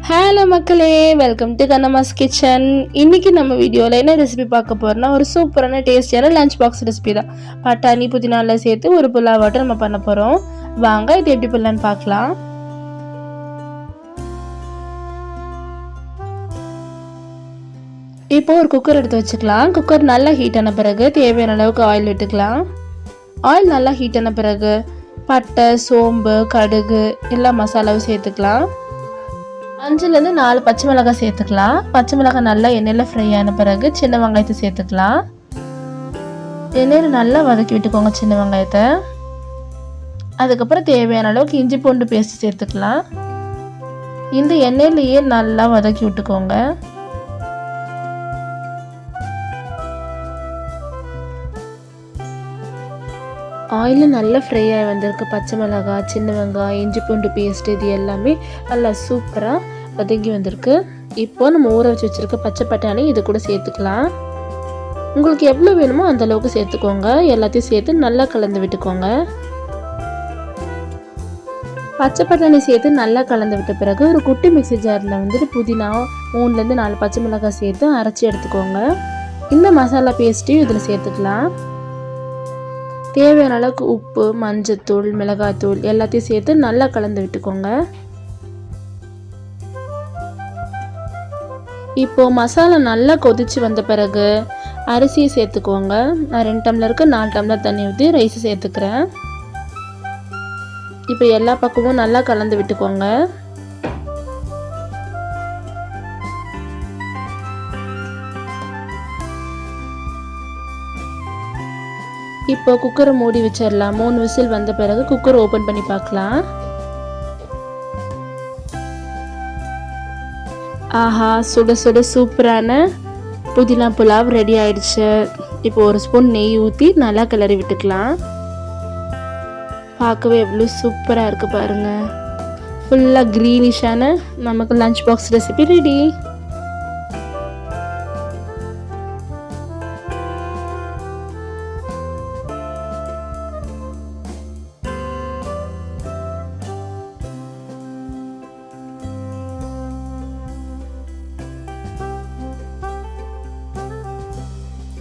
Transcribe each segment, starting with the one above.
Hello மக்களே, welcome to கண்ணம்மாஸ் kitchen. இன்றைக்கி நம்ம வீடியோவில் என்ன ரெசிபி பார்க்க போகிறோம்னா, ஒரு சூப்பரான டேஸ்டியான லஞ்ச் பாக்ஸ் ரெசிபி தான். பட்டாணி புதினாவில் சேர்த்து ஒரு புலாவாட்டம் நம்ம பண்ண போகிறோம். வாங்க இது எப்படி பண்ணலான்னு பார்க்கலாம். இப்போது ஒரு குக்கர் எடுத்து வச்சுக்கலாம். குக்கர் நல்லா ஹீட் ஆன பிறகு தேவையான அளவுக்கு ஆயில் விட்டுக்கலாம். ஆயில் நல்லா ஹீட் ஆன பிறகு பட்டை, சோம்பு, கடுகு எல்லா மசாலாவும் சேர்த்துக்கலாம். 5லேருந்து 4 பச்சை மிளகாய் சேர்த்துக்கலாம். பச்சை மிளகாய் நல்லா எண்ணெயில் ஃப்ரை ஆன பிறகு சின்ன வெங்காயத்தை சேர்த்துக்கலாம். எண்ணெயில் நல்லா வதக்கி விட்டுக்கோங்க சின்ன வெங்காயத்தை. அதுக்கப்புறம் தேவையான அளவுக்கு இஞ்சி பூண்டு பேஸ்ட் சேர்த்துக்கலாம். இந்த எண்ணெயிலேயே நல்லா வதக்கி விட்டுக்கோங்க. ஆயிலும் நல்லா ஃப்ரை ஆகி வந்திருக்கு. பச்சை மிளகாய், சின்ன வெங்காயம், இஞ்சி பூண்டு பேஸ்ட் இது எல்லாமே நல்லா சூப்பராக வதங்கி வந்திருக்கு. இப்போது நம்ம ஊற வச்சு வச்சுருக்க பச்சை பட்டாணி இது கூட சேர்த்துக்கலாம். உங்களுக்கு எவ்வளோ வேணுமோ அந்த அளவுக்கு சேர்த்துக்கோங்க. எல்லாத்தையும் சேர்த்து நல்லா கலந்து விட்டுக்கோங்க. பச்சை பட்டாணி சேர்த்து நல்லா கலந்து விட்ட பிறகு ஒரு குட்டி மிக்ஸி ஜாரில் புதினா 3லேருந்து 4 பச்சை மிளகாய் சேர்த்து அரைச்சி எடுத்துக்கோங்க. இந்த மசாலா பேஸ்ட்டையும் இதில் சேர்த்துக்கலாம். தேவையான அளவுக்கு உப்பு, மஞ்சத்தூள், மிளகாத்தூள் எல்லாத்தையும் சேர்த்து நல்லா கலந்து விட்டுக்கோங்க. இப்போது மசாலா நல்லா கொதிச்சு வந்த பிறகு அரிசியை சேர்த்துக்கோங்க. நான் 2 டம்ளருக்கு 4 டம்ளர் தண்ணி ஊற்றி ரைஸ் சேர்த்துக்கிறேன். இப்போ எல்லா பக்கமும் நல்லா கலந்து விட்டுக்கோங்க. இப்போ குக்கரை மூடி வச்சிடலாம். 3 விசில் வந்த பிறகு குக்கர் ஓப்பன் பண்ணி பார்க்கலாம். ஆஹா, சுட சுட சூப்பரான புதினா புலாவ் ரெடி ஆயிடுச்சு. இப்போ ஒரு ஸ்பூன் நெய் ஊற்றி நல்லா கிளறி விட்டுக்கலாம். பார்க்கவே எவ்வளோ சூப்பராக இருக்குது பாருங்கள். ஃபுல்லாக க்ரீனிஷான நமக்கு லஞ்ச் பாக்ஸ் ரெசிபி ரெடி.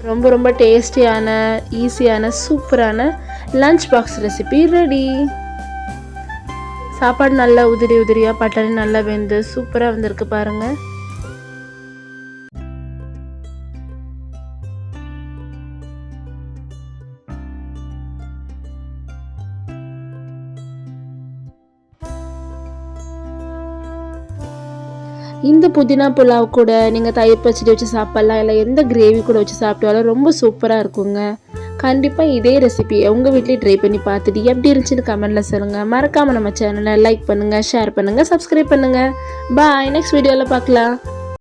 ரொம்ப ரொம்ப டேஸ்டியான, ஈஸியான, சூப்பரான லஞ்ச் பாக்ஸ் ரெசிபி ரெடி. சாப்பாடு நல்லா உதிரி உதிரியாக, பட்டாணி நல்லா வெந்து சூப்பராக வந்திருக்கு பாருங்கள். இந்த புதினா புலாவ் கூட நீங்கள் தயிர் பச்சடி வச்சு சாப்பிட்லாம், இல்லை எந்த கிரேவி கூட வச்சு சாப்பிட்டாலும் ரொம்ப சூப்பராக இருக்குங்க. கண்டிப்பாக இதே ரெசிபி உங்கள் வீட்லேயே ட்ரை பண்ணி பார்த்துட்டு எப்படி இருந்துச்சுன்னு கமெண்ட்டில் சொல்லுங்கள். மறக்காமல் நம்ம சேனலை லைக் பண்ணுங்கள், ஷேர் பண்ணுங்கள், சப்ஸ்கிரைப் பண்ணுங்கள். பாய், நெக்ஸ்ட் வீடியோவில் பார்க்கலாம்.